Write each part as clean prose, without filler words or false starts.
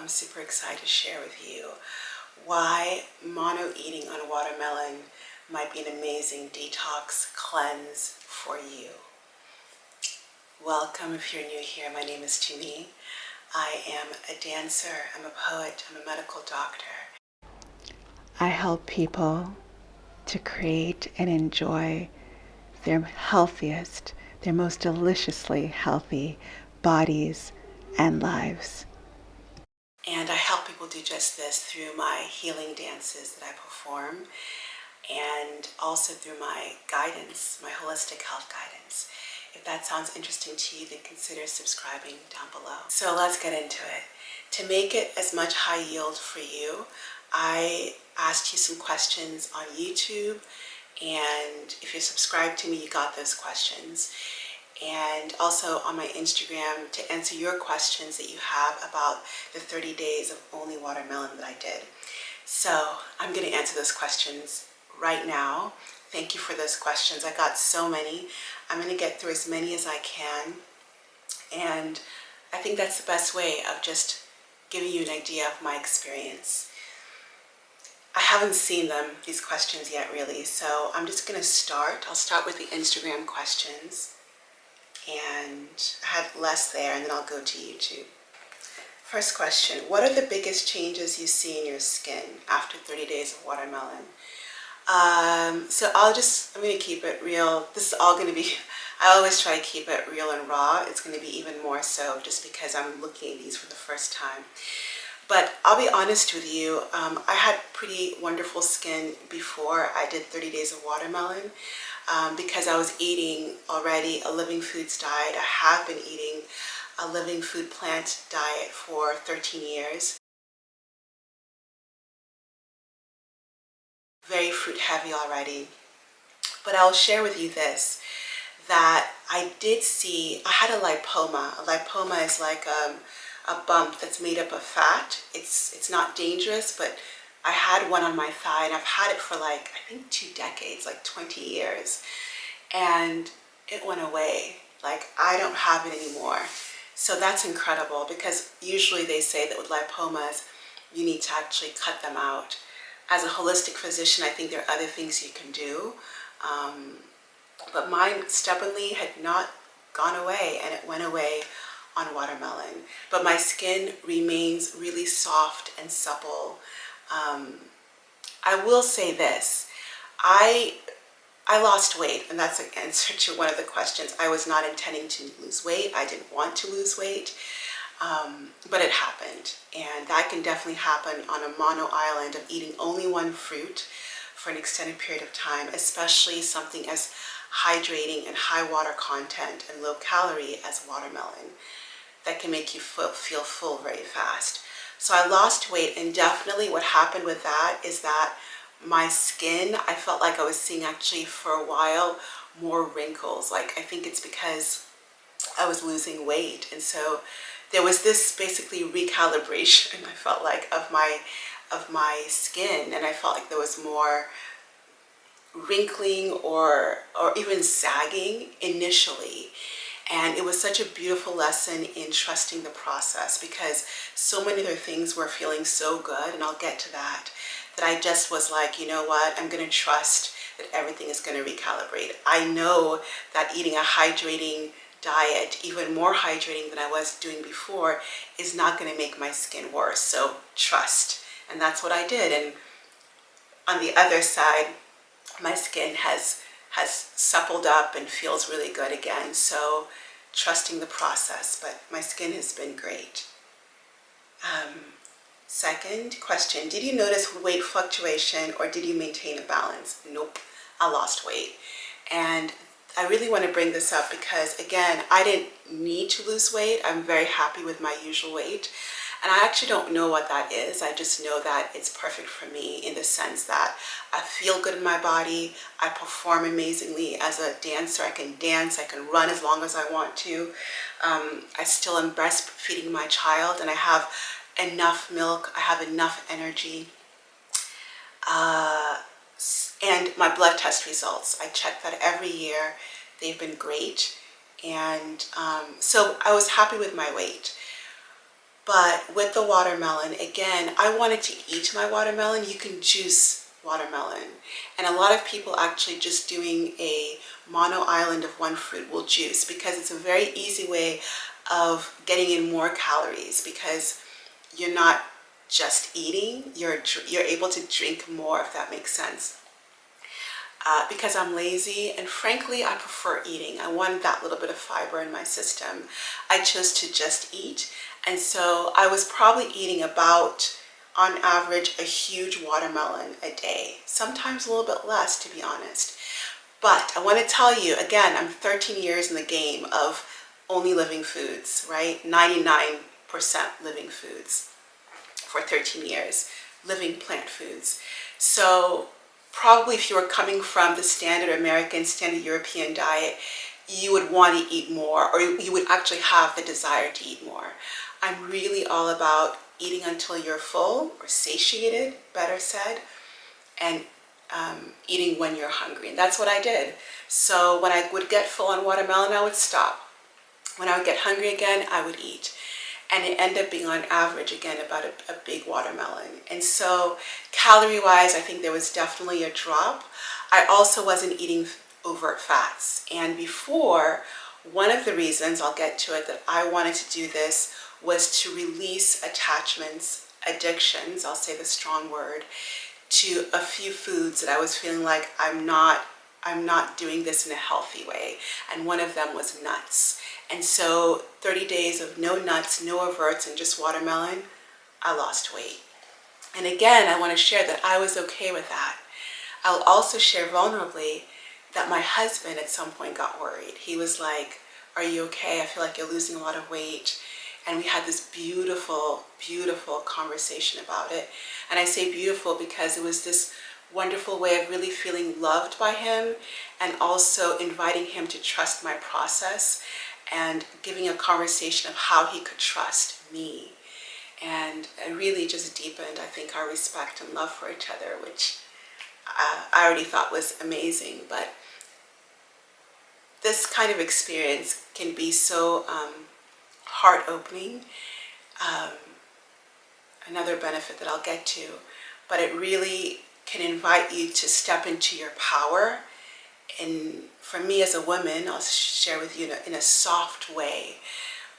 I'm super excited to share with you why mono eating on watermelon might be an amazing detox cleanse for you. Welcome if you're new here. My name is Tumí. I am a dancer, I'm a poet, I'm a medical doctor. I help people to create and enjoy their healthiest, their most deliciously healthy bodies and lives. And I help people do just this through my healing dances that I perform and also through my guidance, my holistic health guidance. If that sounds interesting to you, then consider subscribing down below. So let's get into it. To make it as much high yield for you, I asked you some questions on YouTube, and if you're subscribed to me, you got those questions. And also on my Instagram to answer your questions that you have about the 30 days of only watermelon that I did. So I'm going to answer those questions right now. Thank you for those questions. I got so many. I'm going to get through as many as I can. And I think that's the best way of just giving you an idea of my experience. I haven't seen these questions yet really, so I'm just going to start. I'll start with the Instagram questions. And I had less there, and then I'll go to YouTube. First question, what are the biggest changes you see in your skin after 30 days of watermelon? So I'm going to keep it real. This is all going to be, I always try to keep it real and raw. It's going to be even more so just because I'm looking at these for the first time. But I'll be honest with you, I had pretty wonderful skin before I did 30 days of watermelon. Because I was eating already a living foods diet. I have been eating a living food plant diet for 13 years. Very fruit heavy already. But I'll share with you this, that I did see, I had a lipoma. A lipoma is like a bump that's made up of fat. It's not dangerous, but I had one on my thigh, and I've had it for like, I think 2 decades, like 20 years. And it went away. Like, I don't have it anymore. So that's incredible, because usually they say that with lipomas, you need to actually cut them out. As a holistic physician, I think there are other things you can do. But mine stubbornly had not gone away, and it went away on watermelon. But my skin remains really soft and supple. I will say this, I lost weight, and that's an answer to one of the questions. I was not intending to lose weight. I didn't want to lose weight, but it happened. And that can definitely happen on a mono island of eating only one fruit for an extended period of time, especially something as hydrating and high water content and low calorie as watermelon. That can make you feel full very fast. So I lost weight, and definitely what happened with that is that my skin, I felt like I was seeing actually for a while more wrinkles. Like, I think it's because I was losing weight. And so there was this basically recalibration, I felt like, of my skin, and I felt like there was more wrinkling or even sagging initially. And it was such a beautiful lesson in trusting the process, because so many other things were feeling so good, and I'll get to that, that I just was like, you know what, I'm going to trust that everything is going to recalibrate. I know that eating a hydrating diet, even more hydrating than I was doing before, is not going to make my skin worse. So trust. And that's what I did. And on the other side, my skin has suppled up and feels really good again. So trusting the process, but my skin has been great. Second question, did you notice weight fluctuation, or did you maintain a balance? Nope, I lost weight. And I really want to bring this up because, again, I didn't need to lose weight. I'm very happy with my usual weight. And I actually don't know what that is. I just know that it's perfect for me in the sense that I feel good in my body. I perform amazingly as a dancer. I can dance. I can run as long as I want to. I still am breastfeeding my child, and I have enough milk. I have enough energy. And my blood test results, I check that every year. They've been great. And so I was happy with my weight. But with the watermelon, again, I wanted to eat my watermelon. You can juice watermelon. And a lot of people actually just doing a mono island of one fruit will juice, because it's a very easy way of getting in more calories, because you're not just eating, you're able to drink more, if that makes sense. Because I'm lazy and frankly I prefer eating. I wanted that little bit of fiber in my system. I chose to just eat, and so I was probably eating about, on average, a huge watermelon a day, sometimes a little bit less, to be honest. But I want to tell you again, I'm 13 years in the game of only living foods, right? 99% living foods for 13 years, living plant foods. So probably if you were coming from the standard American, standard European diet, you would want to eat more, or you would actually have the desire to eat more. I'm really all about eating until you're full, or satiated, better said, and eating when you're hungry. And that's what I did. So when I would get full on watermelon, I would stop. When I would get hungry again, I would eat. And it ended up being, on average, again, about a big watermelon. And so calorie-wise, I think there was definitely a drop. I also wasn't eating overt fats. And before, one of the reasons, I'll get to it, that I wanted to do this was to release attachments, addictions, I'll say the strong word, to a few foods that I was feeling like I'm not doing this in a healthy way. And one of them was nuts. And so 30 days of no nuts, no overts, and just watermelon, I lost weight. And again, I want to share that I was okay with that. I'll also share vulnerably that my husband at some point got worried. He was like, "Are you okay? I feel like you're losing a lot of weight." And we had this beautiful, beautiful conversation about it. And I say beautiful because it was this wonderful way of really feeling loved by him, and also inviting him to trust my process, and giving a conversation of how he could trust me. And it really just deepened, I think, our respect and love for each other, which I already thought was amazing. But this kind of experience can be so heart-opening. Another benefit that I'll get to, but it really can invite you to step into your power. And for me as a woman, I'll share with you in a soft way,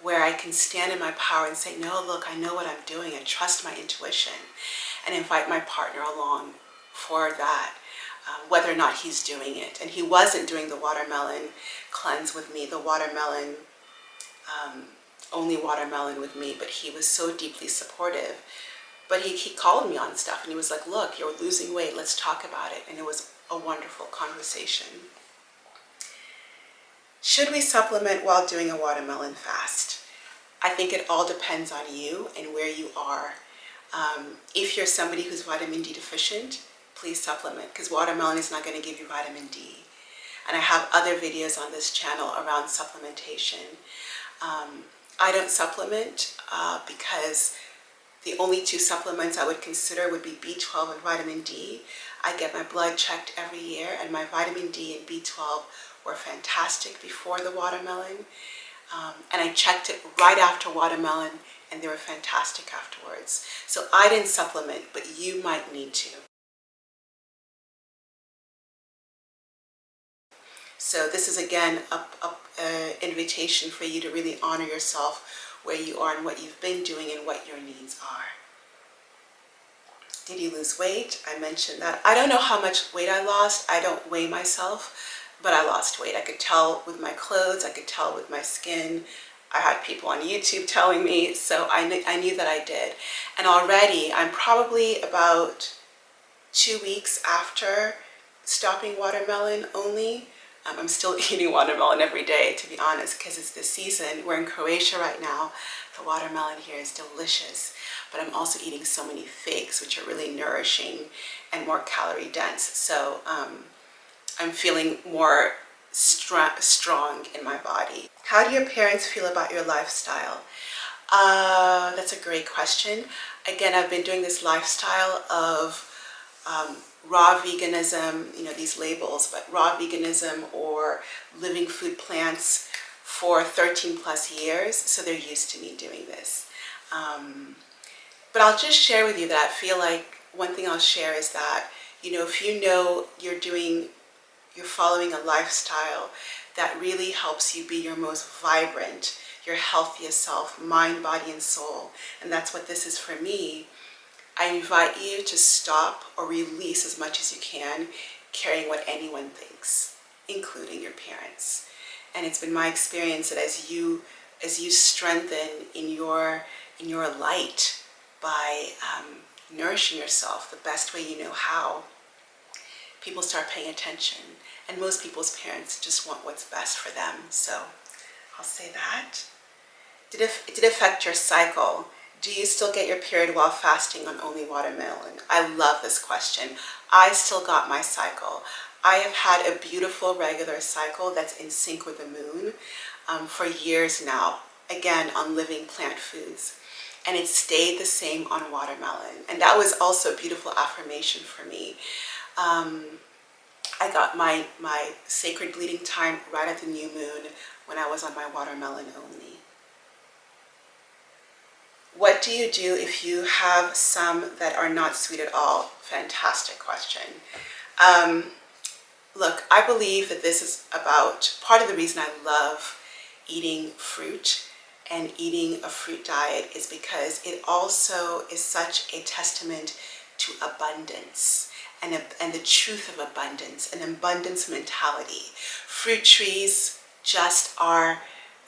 where I can stand in my power and say, "No, look, I know what I'm doing," and trust my intuition, and invite my partner along for that, whether or not he's doing it. And he wasn't doing the watermelon cleanse with me, the watermelon, only watermelon with me, but he was so deeply supportive. But he called me on stuff, and he was like, "Look, you're losing weight, let's talk about it." And it was a wonderful conversation. Should we supplement while doing a watermelon fast? I think it all depends on you and where you are. If you're somebody who's vitamin D deficient, please supplement, because watermelon is not going to give you vitamin D. And I have other videos on this channel around supplementation. I don't supplement because the only two supplements I would consider would be B12 and vitamin D. I get my blood checked every year, and my vitamin D and B12 were fantastic before the watermelon. And I checked it right after watermelon, and they were fantastic afterwards. So I didn't supplement, but you might need to. So this is, again, an invitation for you to really honor yourself, where you are and what you've been doing and what your needs are. Did you lose weight? I mentioned that. I don't know how much weight I lost. I don't weigh myself, but I lost weight. I could tell with my clothes. I could tell with my skin. I had people on YouTube telling me, so I knew that I did. And already I'm probably about 2 weeks after stopping watermelon only. I'm still eating watermelon every day, to be honest, because it's the season. We're in Croatia right now. The watermelon here is delicious, but I'm also eating so many figs, which are really nourishing and more calorie dense. So I'm feeling more strong in my body. How do your parents feel about your lifestyle? That's a great question. Again, I've been doing this lifestyle of raw veganism, these labels, but raw veganism or living food plants for 13 plus years. So they're used to me doing this. But I'll just share with you that I feel like one thing I'll share is that, if you know you're following a lifestyle that really helps you be your most vibrant, your healthiest self, mind, body, and soul, and that's what this is for me, I invite you to stop or release as much as you can caring what anyone thinks, including your parents. And it's been my experience that as you strengthen in your light by nourishing yourself the best way you know how, people start paying attention. And most people's parents just want what's best for them. So I'll say that. Did it affect your cycle? Do you still get your period while fasting on only watermelon? I love this question. I still got my cycle. I have had a beautiful regular cycle that's in sync with the moon for years now, again, on living plant foods. And it stayed the same on watermelon. And that was also a beautiful affirmation for me. I got my sacred bleeding time right at the new moon when I was on my watermelon only. What do you do if you have some that are not sweet at all? Fantastic question. Look, I believe that this is about part of the reason I love eating fruit and eating a fruit diet is because it also is such a testament to abundance and the truth of abundance, an abundance mentality. Fruit trees just are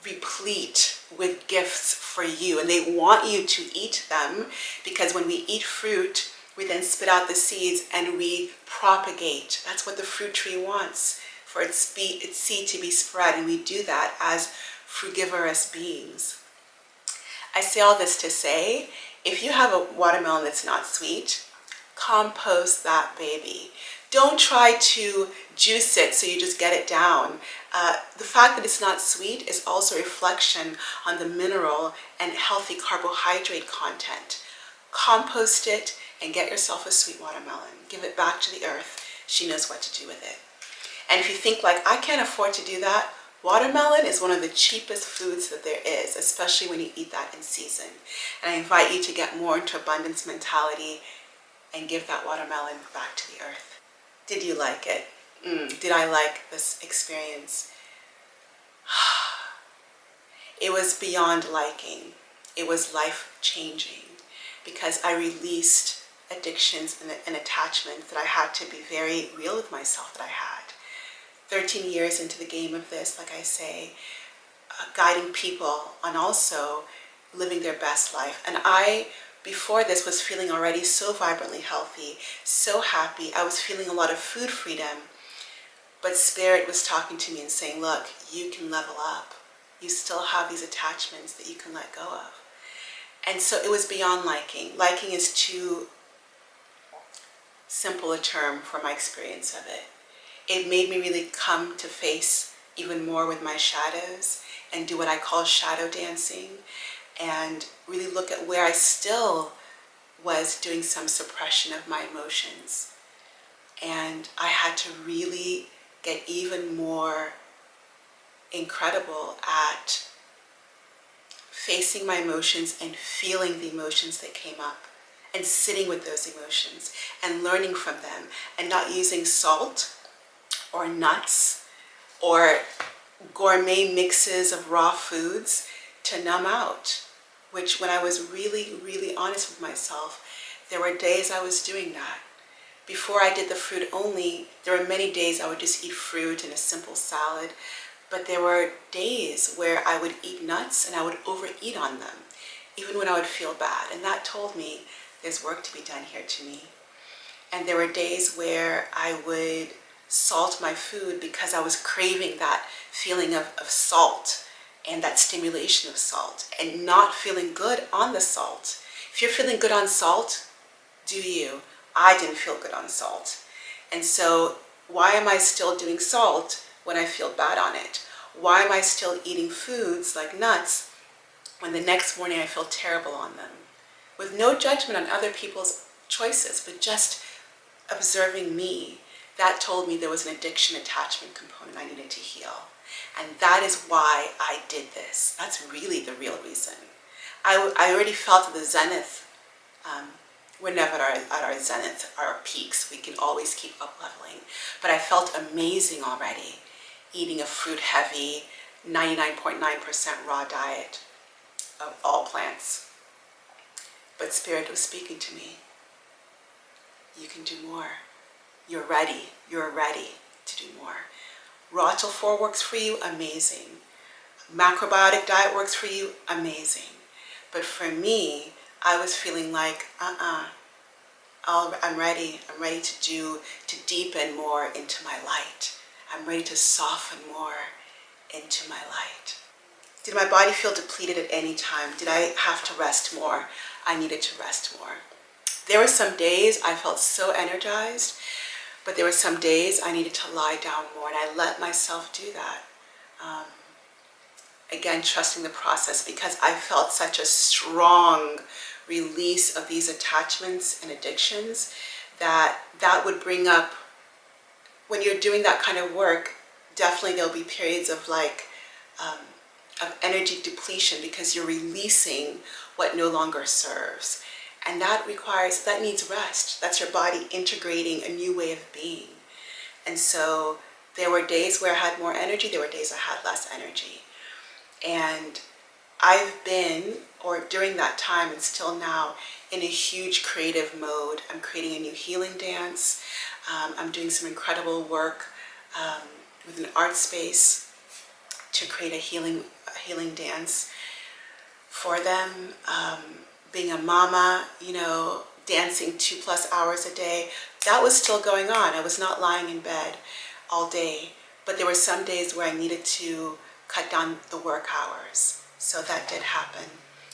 replete with gifts for you, and they want you to eat them, because when we eat fruit, we then spit out the seeds and we propagate. That's what the fruit tree wants, for its seed to be spread, and we do that as frugivorous beings. I say all this to say, if you have a watermelon that's not sweet, compost that baby. Don't try to juice it so you just get it down. The fact that it's not sweet is also a reflection on the mineral and healthy carbohydrate content. Compost it and get yourself a sweet watermelon. Give it back to the earth. She knows what to do with it. And if you think like, I can't afford to do that, watermelon is one of the cheapest foods that there is, especially when you eat that in season. And I invite you to get more into abundance mentality and give that watermelon back to the earth. Did you like it? Did I like this experience? It was beyond liking. It was life-changing because I released addictions and attachments that I had to be very real with myself that I had. 13 years into the game of this, like I say, guiding people on also living their best life. And I, before this, was feeling already so vibrantly healthy, so happy. I was feeling a lot of food freedom, but Spirit was talking to me and saying, look, you can level up. You still have these attachments that you can let go of. And so it was beyond liking. Liking is too simple a term for my experience of it. It made me really come to face even more with my shadows and do what I call shadow dancing, and really look at where I still was doing some suppression of my emotions. And I had to really get even more incredible at facing my emotions and feeling the emotions that came up and sitting with those emotions and learning from them and not using salt or nuts or gourmet mixes of raw foods to numb out, which when I was really, really honest with myself, there were days I was doing that. Before I did the fruit only, there were many days I would just eat fruit and a simple salad, but there were days where I would eat nuts and I would overeat on them, even when I would feel bad. And that told me there's work to be done here, Tumí. And there were days where I would salt my food because I was craving that feeling of salt and that stimulation of salt and not feeling good on the salt. If you're feeling good on salt, do you? I didn't feel good on salt. And so why am I still doing salt when I feel bad on it? Why am I still eating foods like nuts when the next morning I feel terrible on them? With no judgment on other people's choices, but just observing me, that told me there was an addiction attachment component I needed to heal. And that is why I did this. That's really the real reason. I already felt the zenith. We're never at our zenith, our peaks. We can always keep up leveling. But I felt amazing already, eating a fruit-heavy, 99.9% raw diet of all plants. But Spirit was speaking to me. You can do more. You're ready. You're ready to do more. Raw till 4 works for you, amazing. Macrobiotic diet works for you, amazing. But for me, I was feeling like, I'm ready. I'm ready to deepen more into my light. I'm ready to soften more into my light. Did my body feel depleted at any time? Did I have to rest more? I needed to rest more. There were some days I felt so energized, but there were some days I needed to lie down more, and I let myself do that. Again, trusting the process, because I felt such a strong release of these attachments and addictions that would bring up, when you're doing that kind of work, definitely there'll be periods of of energy depletion, because you're releasing what no longer serves. And that needs rest. That's your body integrating a new way of being. And so there were days where I had more energy, there were days I had less energy. And I've been, or during that time and still now, in a huge creative mode. I'm creating a new healing dance. I'm doing some incredible work with an art space to create a healing dance for them. Being a mama, dancing 2+ hours a day, that was still going on. I was not lying in bed all day, but there were some days where I needed to cut down the work hours. So that did happen.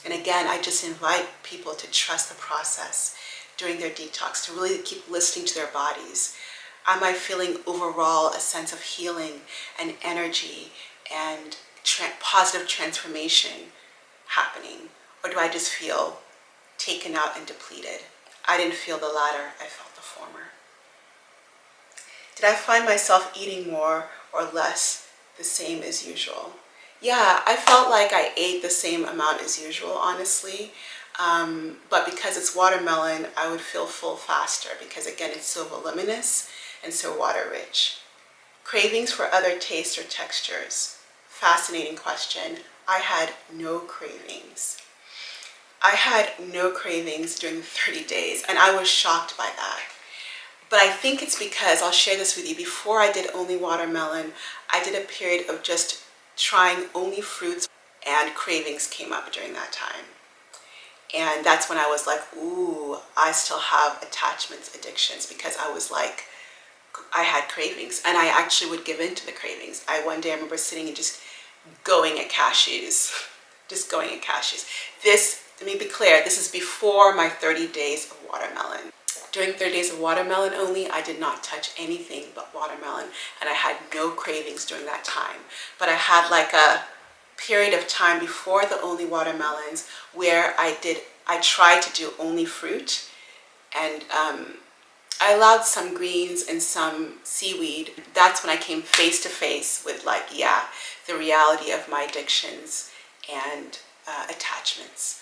And again, I just invite people to trust the process during their detox, to really keep listening to their bodies. Am I feeling overall a sense of healing and energy and positive transformation happening? Or do I just feel taken out and depleted? I didn't feel the latter, I felt the former. Did I find myself eating more or less the same as usual? Yeah, I felt like I ate the same amount as usual, honestly. But because it's watermelon, I would feel full faster, because again, it's so voluminous and so water rich. Cravings for other tastes or textures. Fascinating question. I had no cravings. I had no cravings during the 30 days, and I was shocked by that. But I think it's because, I'll share this with you, before I did only watermelon, I did a period of just trying only fruits, and cravings came up during that time. And that's when I was like, ooh, I still have attachments, addictions, because I was like, I had cravings, and I actually would give in to the cravings. One day I remember sitting and just going at cashews, just going at cashews. This, let me be clear, this is before my 30 days of watermelon. During 30 days of watermelon only, I did not touch anything but watermelon, and I had no cravings during that time. But I had like a period of time before the only watermelons where I tried to do only fruit, and I allowed some greens and some seaweed. That's when I came face to face with the reality of my addictions and attachments.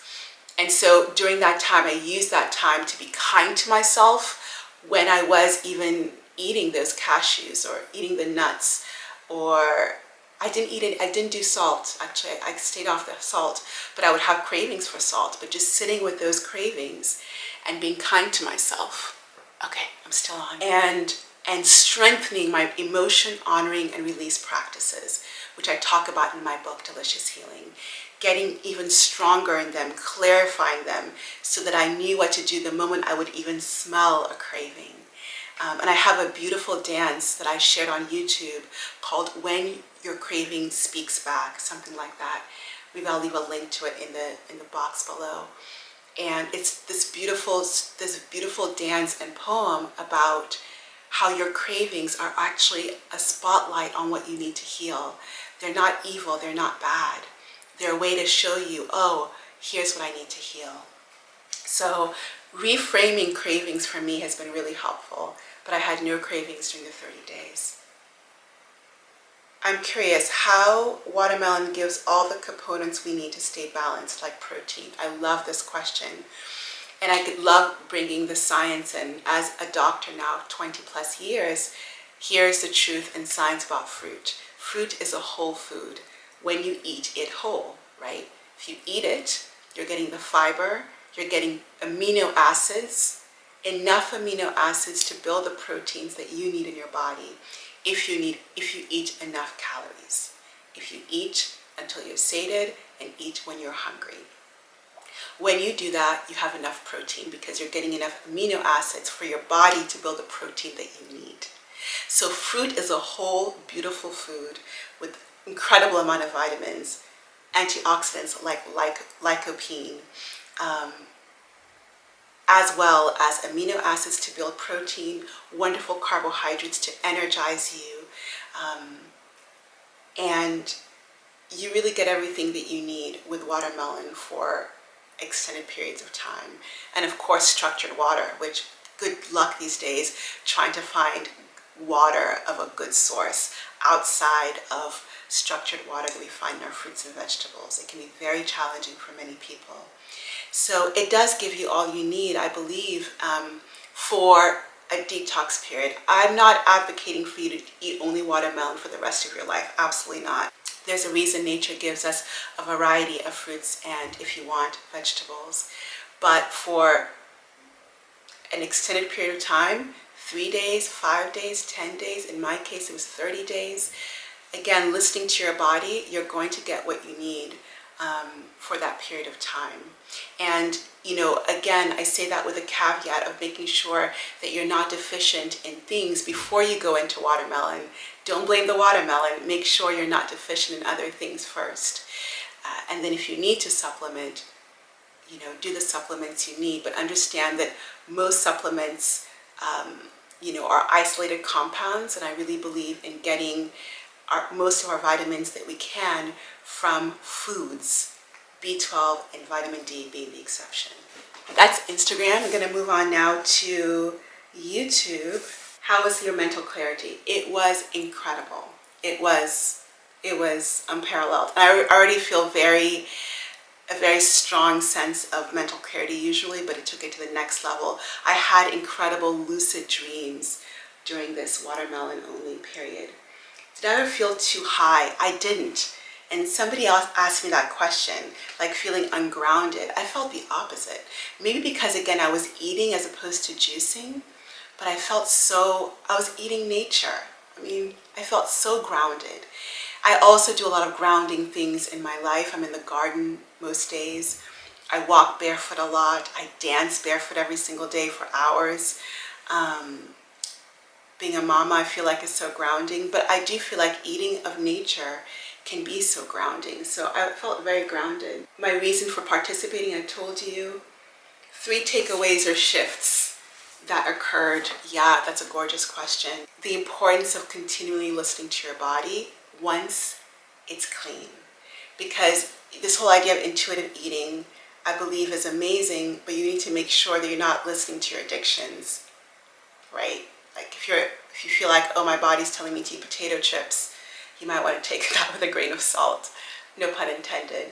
And so during that time, I used that time to be kind to myself when I was even eating those cashews or eating the nuts, or I didn't do salt. Actually, I stayed off the salt, but I would have cravings for salt. But just sitting with those cravings and being kind to myself. Okay, I'm still on. And strengthening my emotion honoring and release practices, which I talk about in my book, Delicious Healing. Getting even stronger in them, clarifying them, so that I knew what to do the moment I would even smell a craving. And I have a beautiful dance that I shared on YouTube called When Your Craving Speaks Back, something like that. Maybe I'll leave a link to it in the box below. And it's this beautiful dance and poem about how your cravings are actually a spotlight on what you need to heal. They're not evil, they're not bad. They're a way to show you, oh, here's what I need to heal. So reframing cravings for me has been really helpful, but I had no cravings during the 30 days. I'm curious how watermelon gives all the components we need to stay balanced, like protein. I love this question. And I could love bringing the science in. As a doctor now, 20 plus years, here's the truth and science about fruit. Fruit is a whole food when you eat it whole, right? If you eat it, you're getting the fiber, you're getting amino acids, enough amino acids to build the proteins that you need in your body if you eat enough calories. If you eat until you're sated and eat when you're hungry. When you do that, you have enough protein because you're getting enough amino acids for your body to build the protein that you need. So fruit is a whole beautiful food with incredible amount of vitamins, antioxidants like lycopene, as well as amino acids to build protein, wonderful carbohydrates to energize you, and you really get everything that you need with watermelon for extended periods of time. And of course, structured water, which good luck these days trying to find water of a good source outside of structured water that we find in our fruits and vegetables. It can be very challenging for many people. So it does give you all you need, I believe, for a detox period. I'm not advocating for you to eat only watermelon for the rest of your life. Absolutely not. There's a reason nature gives us a variety of fruits and, if you want, vegetables. But for an extended period of time, 3 days, 5 days, 10 days, in my case it was 30 days. Again, listening to your body, you're going to get what you need for that period of time. And, you know, again, I say that with a caveat of making sure that you're not deficient in things before you go into watermelon. Don't blame the watermelon. Make sure you're not deficient in other things first. And then if you need to supplement, you know, do the supplements you need, but understand that most supplements, you know, are isolated compounds, and I really believe in getting most of our vitamins that we can from foods, B12 and vitamin D being the exception. That's Instagram. I'm going to move on now to YouTube. How was your mental clarity? It was incredible. It was unparalleled. I already feel a very strong sense of mental clarity usually, but it took it to the next level. I had incredible lucid dreams during this watermelon only period. Did I ever feel too high? I didn't. And somebody else asked me that question, like feeling ungrounded. I felt the opposite. Maybe because, again, I was eating as opposed to juicing, but I was eating nature. I mean, I felt so grounded. I also do a lot of grounding things in my life. I'm in the garden most days. I walk barefoot a lot. I dance barefoot every single day for hours. Being a mama, I feel like is so grounding, but I do feel like eating of nature can be so grounding. So I felt very grounded. My reason for participating, I told you, 3 takeaways or shifts that occurred. Yeah, that's a gorgeous question. The importance of continually listening to your body once it's clean. Because this whole idea of intuitive eating, I believe, is amazing, but you need to make sure that you're not listening to your addictions, right? Like if you feel like, oh, my body's telling me to eat potato chips, you might want to take that with a grain of salt, no pun intended.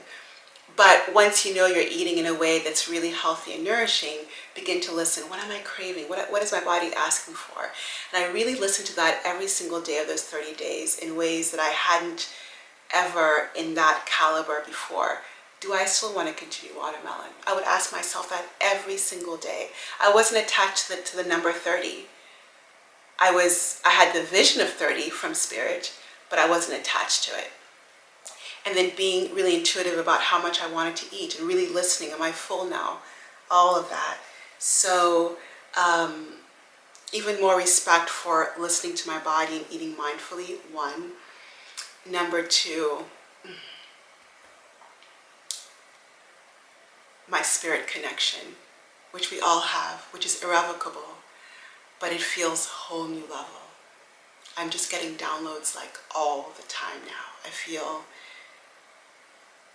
But once you know you're eating in a way that's really healthy and nourishing, begin to listen. What am I craving? What is my body asking for? And I really listened to that every single day of those 30 days in ways that I hadn't ever in that caliber before. Do I still want to continue watermelon? I would ask myself that every single day. I wasn't attached to the number 30. I had the vision of 30 from spirit, but I wasn't attached to it. And then being really intuitive about how much I wanted to eat and really listening. Am I full now? All of that. So even more respect for listening to my body and eating mindfully, 1. Number 2, my spirit connection, which we all have, which is irrevocable, but it feels a whole new level. I'm just getting downloads like all the time now. I feel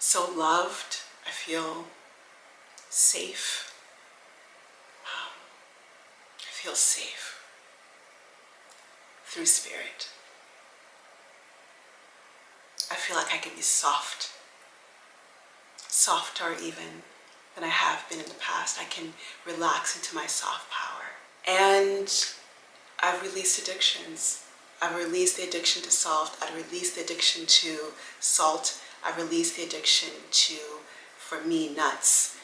so loved. I feel safe. I feel safe through spirit. feel like I can be softer even than I have been in the past. I can relax into my soft power. And I've released addictions. I've released the addiction to salt. I've released the addiction to salt. I've released the addiction to, for me, nuts.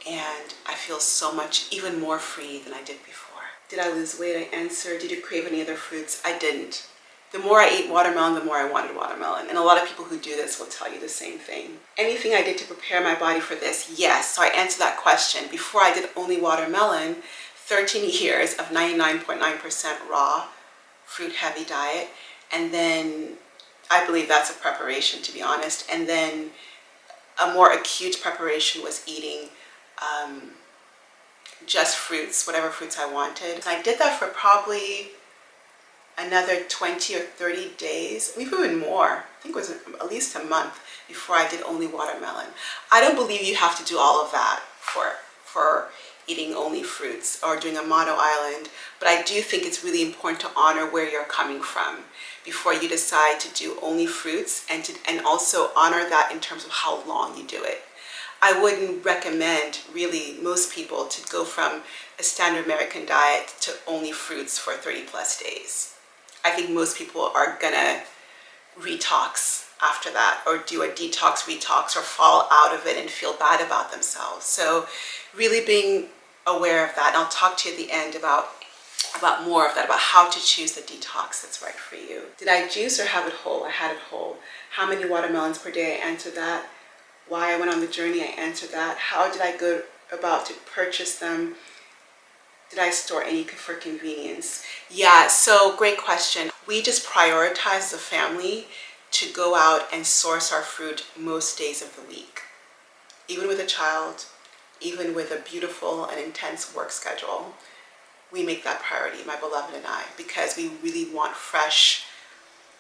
And I feel so much, even more free than I did before. Did I lose weight? I answered. Did you crave any other fruits? I didn't. The more I ate watermelon, the more I wanted watermelon. And a lot of people who do this will tell you the same thing. Anything I did to prepare my body for this? Yes. So I answered that question. Before I did only watermelon, 13 years of 99.9% raw, fruit-heavy diet. And then I believe that's a preparation, to be honest. And then a more acute preparation was eating just fruits, whatever fruits I wanted. And I did that for probably another 20 or 30 days, maybe even more. I think it was at least a month before I did only watermelon. I don't believe you have to do all of that for eating only fruits or doing a mono island, but I do think it's really important to honor where you're coming from before you decide to do only fruits, and also honor that in terms of how long you do it. I wouldn't recommend, really, most people to go from a standard American diet to only fruits for 30 plus days. I think most people are gonna detox after that, or do a detox, or fall out of it and feel bad about themselves. So really being aware of that, and I'll talk to you at the end about more of that, about how to choose the detox that's right for you. Did I juice or have it whole? I had it whole. How many watermelons per day? I answered that. Why I went on the journey? I answered that. How did I go about to purchase them? Did I store any for convenience? Yeah, so great question. We just prioritize as a family to go out and source our fruit most days of the week. Even with a child, even with a beautiful and intense work schedule, we make that priority, my beloved and I, because we really want fresh,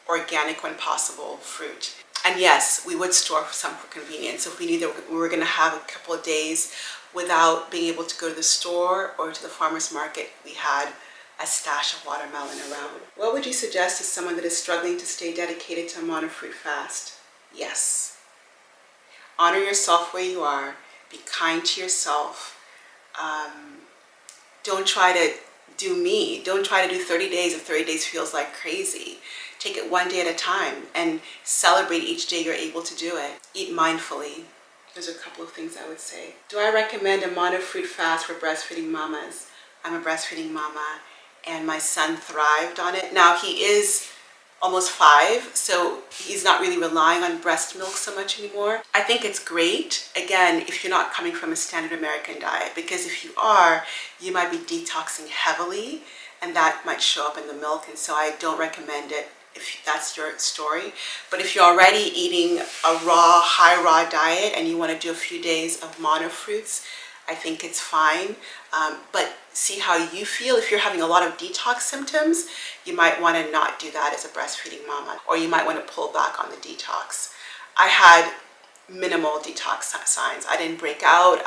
organic when possible fruit. And yes, we would store some for convenience. If we knew that we were going to have a couple of days without being able to go to the store or to the farmer's market, we had a stash of watermelon around. What would you suggest to someone that is struggling to stay dedicated to a monofruit fast? Yes. Honor yourself where you are. Be kind to yourself. Don't try to do me. Don't try to do 30 days if 30 days feels like crazy. Take it one day at a time and celebrate each day you're able to do it. Eat mindfully. There's a couple of things I would say. Do I recommend a monofruit fast for breastfeeding mamas? I'm a breastfeeding mama and my son thrived on it. Now he is almost 5, so he's not really relying on breast milk so much anymore. I think it's great, again, if you're not coming from a standard American diet, because if you are, you might be detoxing heavily and that might show up in the milk, and so I don't recommend it if that's your story. But if you're already eating a high raw diet and you want to do a few days of monofruits, I think it's fine. But see how you feel. If you're having a lot of detox symptoms, you might want to not do that as a breastfeeding mama, or you might want to pull back on the detox. I had minimal detox signs. I didn't break out.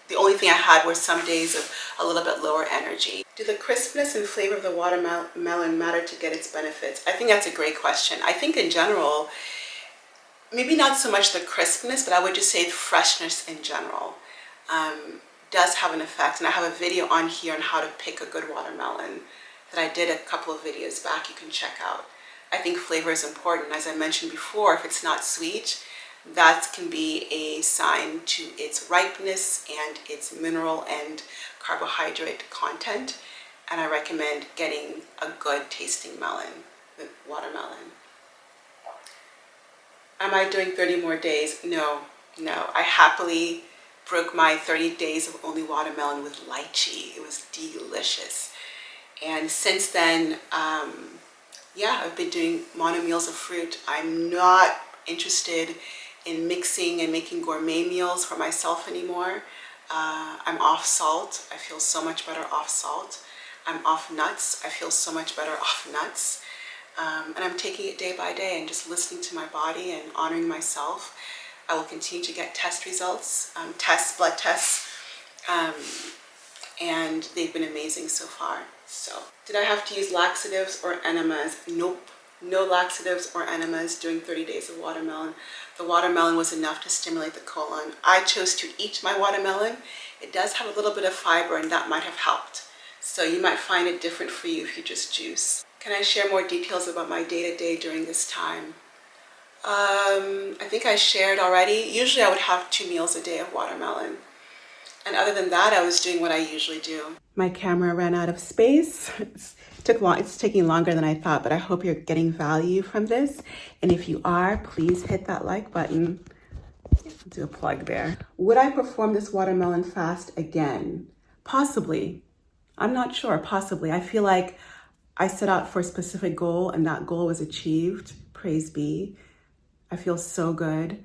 The only thing I had were some days of a little bit lower energy. Do the crispness and flavor of the watermelon matter to get its benefits? I think that's a great question. I think in general, maybe not so much the crispness, but I would just say freshness in general does have an effect. And I have a video on here on how to pick a good watermelon that I did a couple of videos back you can check out. I think flavor is important. As I mentioned before, if it's not sweet, that can be a sign to its ripeness and its mineral and carbohydrate content. And I recommend getting a good tasting watermelon. Am I doing 30 more days? No. I happily broke my 30 days of only watermelon with lychee. It was delicious. And since then, I've been doing mono meals of fruit. I'm not interested in mixing and making gourmet meals for myself anymore. I'm off salt. I feel so much better off salt. I'm off nuts. I feel so much better off nuts. And I'm taking it day by day and just listening to my body and honoring myself. I will continue to get test results, blood tests, and they've been amazing so far. So, did I have to use laxatives or enemas? Nope. No laxatives or enemas during 30 days of watermelon. The watermelon was enough to stimulate the colon. I chose to eat my watermelon. It does have a little bit of fiber, and that might have helped. So you might find it different for you if you just juice. Can I share more details about my day-to-day during this time? I think I shared already. Usually I would have 2 meals a day of watermelon. And other than that, I was doing what I usually do. My camera ran out of space. It's taking longer than I thought, but I hope you're getting value from this. And if you are, please hit that like button. Do a plug there. Would I perform this watermelon fast again? Possibly. I'm not sure. Possibly. I feel like I set out for a specific goal and that goal was achieved. Praise be. I feel so good.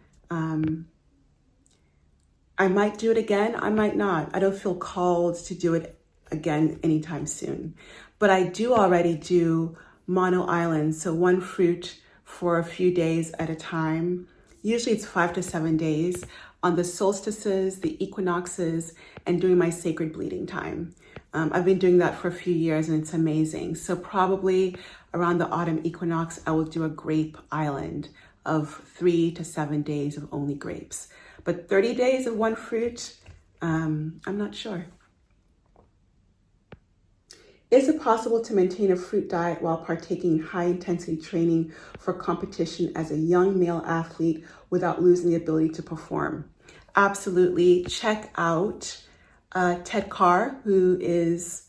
I might do it again. I might not. I don't feel called to do it again anytime soon. But I do already do mono islands, so one fruit for a few days at a time. Usually it's 5 to 7 days on the solstices, the equinoxes, and during my sacred bleeding time. I've been doing that for a few years and it's amazing. So probably around the autumn equinox, I will do a grape island of 3 to 7 days of only grapes. But 30 days of one fruit, I'm not sure. Is it possible to maintain a fruit diet while partaking in high-intensity training for competition as a young male athlete without losing the ability to perform? Absolutely. Check out Ted Carr, who is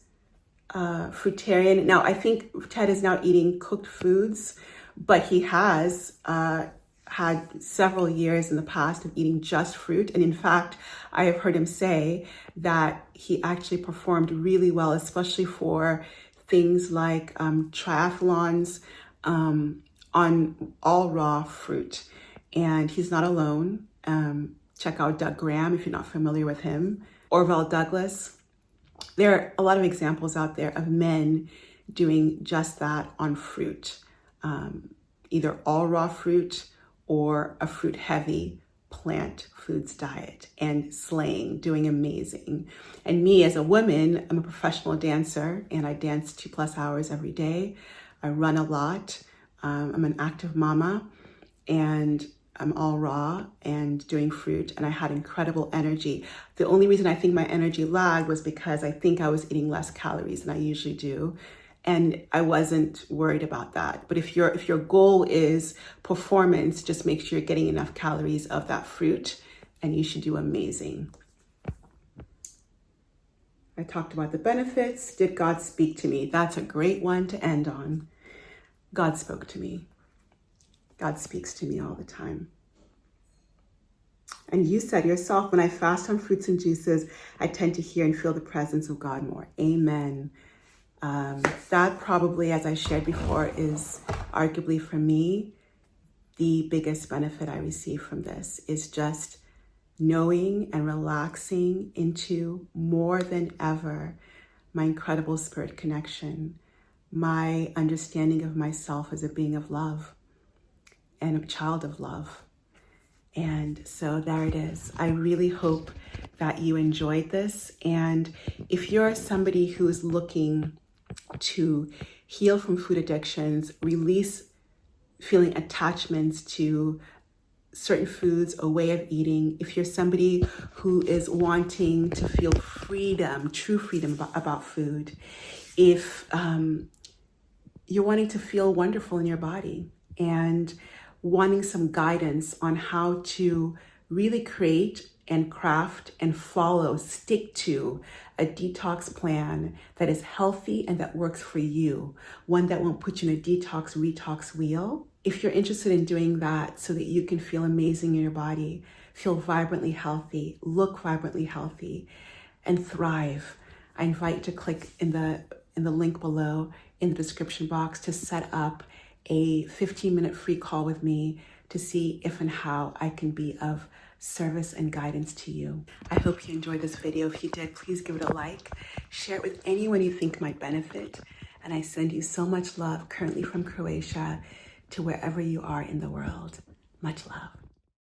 fruitarian. Now, I think Ted is now eating cooked foods, but he has had several years in the past of eating just fruit. And in fact, I have heard him say that he actually performed really well, especially for things like triathlons on all raw fruit. And he's not alone. Check out Doug Graham if you're not familiar with him. Orville Douglas. There are a lot of examples out there of men doing just that on fruit, either all raw fruit or a fruit-heavy plant foods diet and slaying, doing amazing. And me as a woman, I'm a professional dancer and I dance 2+ hours every day. I run a lot. I'm an active mama and I'm all raw and doing fruit, and I had incredible energy. The only reason I think my energy lagged was because I think I was eating less calories than I usually do. And I wasn't worried about that. But if your goal is performance, just make sure you're getting enough calories of that fruit and you should do amazing. I talked about the benefits. Did God speak to me? That's a great one to end on. God spoke to me. God speaks to me all the time. And you said yourself, when I fast on fruits and juices, I tend to hear and feel the presence of God more. Amen. That probably, as I shared before, is arguably for me, the biggest benefit I receive from this is just knowing and relaxing into more than ever my incredible spirit connection, my understanding of myself as a being of love and a child of love. And so there it is. I really hope that you enjoyed this. And if you're somebody who is looking to heal from food addictions, release feeling attachments to certain foods, a way of eating, if you're somebody who is wanting to feel freedom, true freedom about food, if you're wanting to feel wonderful in your body and wanting some guidance on how to really create and craft and follow, stick to a detox plan that is healthy and that works for you, one that won't put you in a detox-retox wheel. If you're interested in doing that so that you can feel amazing in your body, feel vibrantly healthy, look vibrantly healthy, and thrive, I invite you to click in the link below in the description box to set up a 15-minute free call with me to see if and how I can be of service and guidance to you. I hope you enjoyed this video. If you did, please give it a like, share it with anyone you think might benefit, and I send you so much love currently from Croatia to wherever you are in the world. Much love.